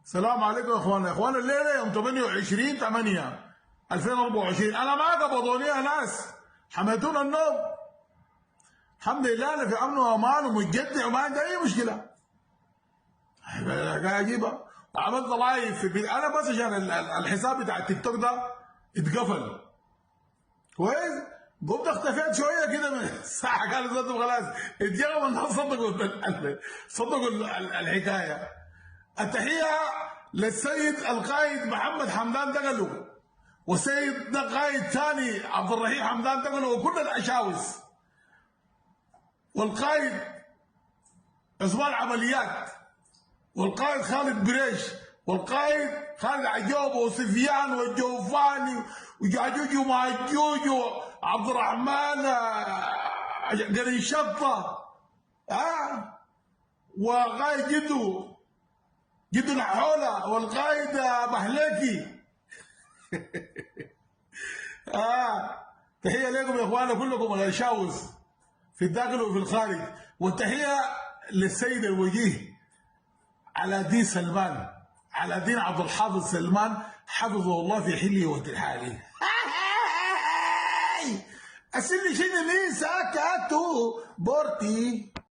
السلام عليكم يا اخوانا. الليله يوم 28/8/2024. انا ما قبضوني يا ناس، حميتونا النوم. الحمد لله انا في امن وامان ومتجدع وما عندي اي مشكله. حاجه عجيبه. وعملت لايف في انا بس عشان الحساب بتاع التيك توك ده اتقفل. كويس؟ قمت اختفيت شويه كده من الساعه، كانت خلاص اتجروا الناس صدقوا الحكايه. التحيه للسيد القائد محمد حمدان دقلو، والسيد قائد ثاني عبد الرحيم حمدان دقلو، وكل الاشاوس، والقائد عثمان عمليات، والقائد خالد بريش، والقائد خالد عجوب وسفيان والجوفاني وجاجوج وماجوج وعبد الرحمن قري شطه وقائد جدو نحوله، والقائد محلكي. تحيه لكم يا اخوانا كلكم الاشاوس في الداخل وفي الخارج، والتحيه للسيد الوجيه علاء الدين سلمان، علاء الدين عبد الحافظ سلمان، حفظه الله في حله وترحاله. اسلي شنو مين ساكاتو بورتي.